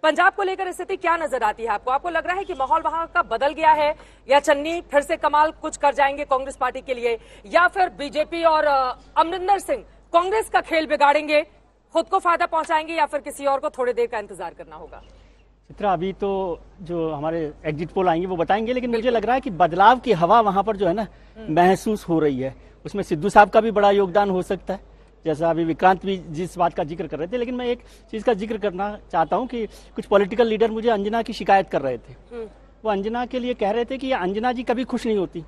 पंजाब को लेकर स्थिति क्या नजर आती है आपको? आपको लग रहा है कि माहौल वहां का बदल गया है, या चन्नी फिर से कमाल कुछ कर जाएंगे कांग्रेस पार्टी के लिए, या फिर बीजेपी और अमरिंदर सिंह कांग्रेस का खेल बिगाड़ेंगे, खुद को फायदा पहुंचाएंगे, या फिर किसी और को थोड़ी देर का इंतजार करना होगा? चित्रा, अभी तो जो हमारे एग्जिट पोल आएंगे वो बताएंगे, लेकिन मुझे लग रहा है कि बदलाव की हवा वहां पर जो है ना महसूस हो रही है। उसमें सिद्धू साहब का भी बड़ा योगदान हो सकता है, जैसा अभी विक्रांत भी जिस बात का जिक्र कर रहे थे। लेकिन मैं एक चीज का जिक्र करना चाहता हूं कि कुछ पॉलिटिकल लीडर मुझे अंजना की शिकायत कर रहे थे। वो अंजना के लिए कह रहे थे कि अंजना जी कभी खुश नहीं होती,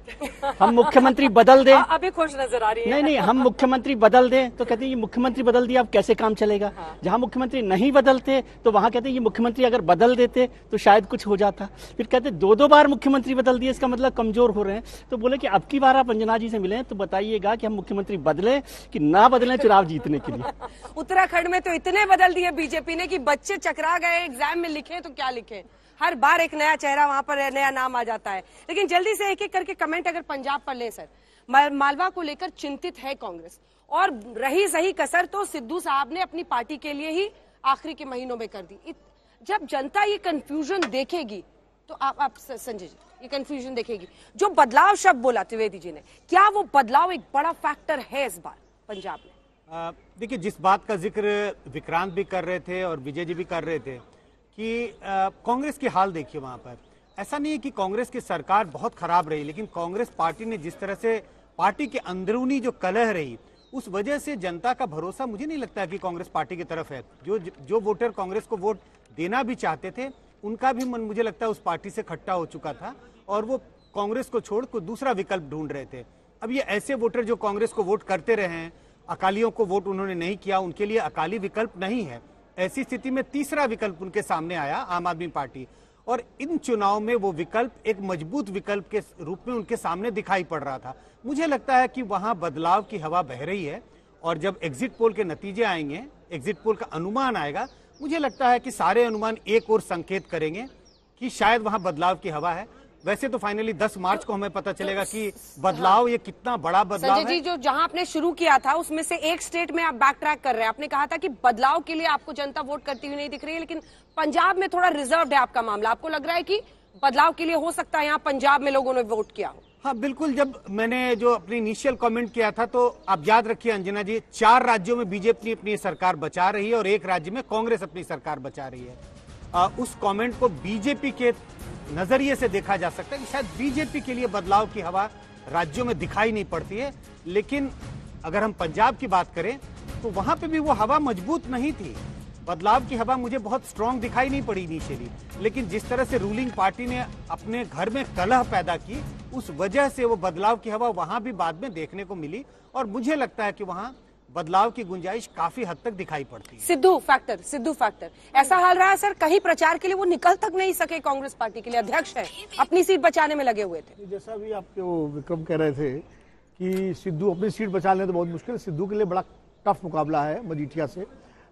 हम मुख्यमंत्री बदल दें अभी खुश नजर आ रही है। नहीं, हम मुख्यमंत्री बदल दें तो कहते हैं ये मुख्यमंत्री बदल दिया, अब कैसे काम चलेगा। जहां मुख्यमंत्री नहीं बदलते तो वहां कहते हैं ये मुख्यमंत्री अगर बदल देते तो शायद कुछ हो जाता। फिर कहते दो बार मुख्यमंत्री बदल दिए, इसका मतलब कमजोर हो रहे हैं। तो बोले कि अब की बार आप अंजना जी से मिले तो बताइएगा कि हम मुख्यमंत्री बदले कि ना बदले चुनाव जीतने के लिए। उत्तराखंड में तो इतने बदल दिए बीजेपी ने कि बच्चे चकरा गए, एग्जाम में लिखे तो क्या लिखे, हर बार एक नया चेहरा, वहां पर नया नाम आ जाता है। लेकिन जल्दी से एक एक करके कमेंट अगर पंजाब पर ले सर। मालवा को लेकर चिंतित है कांग्रेस, और रही सही कसर तो सिद्धू साहब ने अपनी पार्टी के लिए ही आखिरी के महीनों में कर दी। जब जनता ये कंफ्यूजन देखेगी तो आप संजय जी, ये कंफ्यूजन देखेगी, जो बदलाव शब्द बोला त्रिवेदी जी ने, क्या वो बदलाव एक बड़ा फैक्टर है इस बार पंजाब में? देखिए, जिस बात का जिक्र विक्रांत भी कर रहे थे और विजय जी भी कर रहे थे कि कांग्रेस की हाल देखिए, वहां पर ऐसा नहीं है कि कांग्रेस की सरकार बहुत खराब रही, लेकिन कांग्रेस पार्टी ने जिस तरह से पार्टी के अंदरूनी जो कलह रही, उस वजह से जनता का भरोसा मुझे नहीं लगता कि कांग्रेस पार्टी की तरफ है। जो वोटर कांग्रेस को वोट देना भी चाहते थे, उनका भी मन मुझे लगता है उस पार्टी से खट्टा हो चुका था, और वो कांग्रेस को छोड़ कोई दूसरा विकल्प ढूंढ रहे थे। अब ये ऐसे वोटर जो कांग्रेस को वोट करते रहे हैं, अकालियों को वोट उन्होंने नहीं किया, उनके लिए अकाली विकल्प नहीं है। ऐसी स्थिति में तीसरा विकल्प उनके सामने आया, आम आदमी पार्टी, और इन चुनाव में वो विकल्प एक मजबूत विकल्प के रूप में उनके सामने दिखाई पड़ रहा था। मुझे लगता है कि वहां बदलाव की हवा बह रही है, और जब एग्जिट पोल के नतीजे आएंगे, एग्जिट पोल का अनुमान आएगा, मुझे लगता है कि सारे अनुमान एक और संकेत करेंगे कि शायद वहां बदलाव की हवा है। वैसे तो फाइनली 10 मार्च को हमें पता चलेगा कि बदलाव ये कितना बड़ा बदलाव है। संजय जी, जो जहां आपने शुरू किया था उसमें से एक स्टेट में आप बैक ट्रैक कर रहे हैं। आपने कहा था कि बदलाव के लिए आपको जनता वोट करती हुई नहीं दिख रही है, लेकिन पंजाब में थोड़ा रिजर्व्ड है आपका मामला। आपको लग रहा है कि बदलाव के लिए हो सकता है यहाँ पंजाब में लोगों ने वोट किया हो? हाँ बिल्कुल, जब मैंने जो अपनी इनिशियल कमेंट किया था, तो आप याद रखिए अंजना जी, 4 राज्यों में बीजेपी अपनी सरकार बचा रही है और 1 राज्य में कांग्रेस अपनी सरकार बचा रही है। उस कमेंट को बीजेपी के नजरिए से देखा जा सकता है कि शायद बीजेपी के लिए बदलाव की हवा राज्यों में दिखाई नहीं पड़ती है। लेकिन अगर हम पंजाब की बात करें तो वहां पे भी वो हवा मजबूत नहीं थी, बदलाव की हवा मुझे बहुत स्ट्रांग दिखाई नहीं पड़ी इनिशियली। लेकिन जिस तरह से रूलिंग पार्टी ने अपने घर में कलह पैदा की, उस वजह से वो बदलाव की हवा वहां भी बाद में देखने को मिली, और मुझे लगता है कि वहां बदलाव की गुंजाइश काफी हद तक दिखाई पड़ती है। सिद्धू फैक्टर ऐसा हाल रहा है सर, कहीं प्रचार के लिए वो निकल तक नहीं सके। कांग्रेस पार्टी के लिए अध्यक्ष है, अपनी सीट बचाने में लगे हुए थे। जैसा भी आपके वो विक्रम कह रहे थे कि सिद्धू अपनी सीट बचा लें तो बहुत मुश्किल है। सिद्धू के लिए बड़ा टफ मुकाबला है मजीठिया से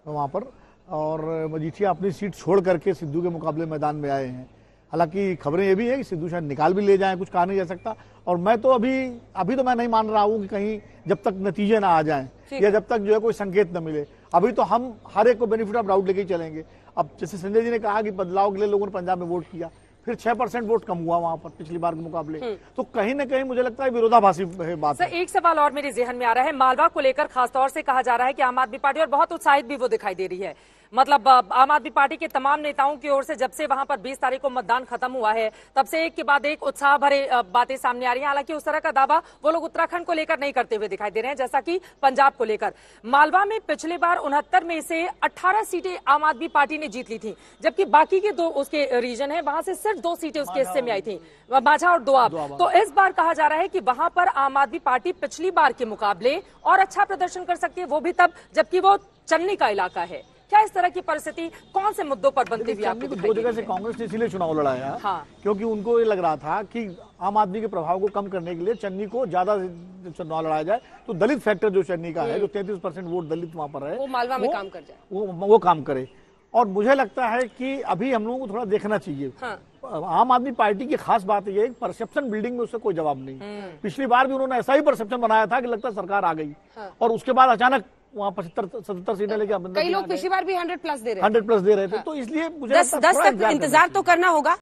वहां पर, और मजीठिया अपनी सीट छोड़ करके सिद्धू के मुकाबले मैदान में आए हैं। हालांकि खबरें ये भी है कि सिद्धू शायद निकाल भी ले जाएं, कुछ कहा नहीं जा सकता। और मैं तो अभी तो मैं नहीं मान रहा हूं कि कहीं जब तक नतीजे ना आ जाएं या जब तक जो है कोई संकेत न मिले, अभी तो हम हर एक को बेनिफिट ऑफ डाउट लेके ही चलेंगे। अब जैसे संजय जी ने कहा कि बदलाव के लिए लोगों ने पंजाब में वोट किया, फिर 6% वोट कम हुआ वहां पर पिछली बार के मुकाबले, तो कहीं ना कहीं मुझे लगता है विरोधाभासी बात है। एक सवाल और मेरे जहन में आ रहा है, मालवा को लेकर खासतौर से कहा जा रहा है कि आम आदमी पार्टी, और बहुत उत्साहित भी वो दिखाई दे रही है, मतलब आम आदमी पार्टी के तमाम नेताओं की ओर से जब से वहां पर 20 तारीख को मतदान खत्म हुआ है, तब से एक के बाद एक उत्साह भरे बातें सामने आ रही हैं। हालांकि उस तरह का दावा वो लोग उत्तराखंड को लेकर नहीं करते हुए दिखाई दे रहे हैं, जैसा कि पंजाब को लेकर। मालवा में पिछले बार 69 में से 18 सीटें आम आदमी पार्टी ने जीत ली थी, जबकि बाकी के 2 उसके रीजन है, वहां से सिर्फ 2 सीटें उसके हिस्से में आई थी, माझा और दोआब। तो इस बार कहा जा रहा है कि वहां पर आम आदमी पार्टी पिछली बार के मुकाबले और अच्छा प्रदर्शन कर सकती है, वो भी तब जबकि वो चन्नी का इलाका है। क्या इस तरह की परिस्थिति कौन से मुद्दों पर बनती हुई आपको दिखाई? 2 जगह से कांग्रेस ने इसीलिए चुनाव लड़ाया, हाँ। क्योंकि उनको ये लग रहा था कि आम आदमी के प्रभाव को कम करने के लिए चन्नी को ज्यादा चुनाव लड़ाया जाए, तो दलित फैक्टर जो चन्नी का है, जो 33% वोट दलित वहां पर है, वो मालवा में काम कर जाए, वो काम करे। और मुझे लगता है कि अभी हम लोगों को थोड़ा देखना चाहिए। हाँ। आम आदमी पार्टी की खास बात यह है कि परसेप्शन बिल्डिंग में उससे कोई जवाब नहीं। पिछली बार भी उन्होंने ऐसा ही परसेप्शन बनाया था कि लगता है सरकार आ गई, और उसके बाद अचानक वहाँ 75-77 सीटें लेके कई लोग पिछली बार भी 100+ दे रहे हैं। 100+ दे रहे थे, तो इसलिए मुझे 10 तक इंतजार तो करना होगा।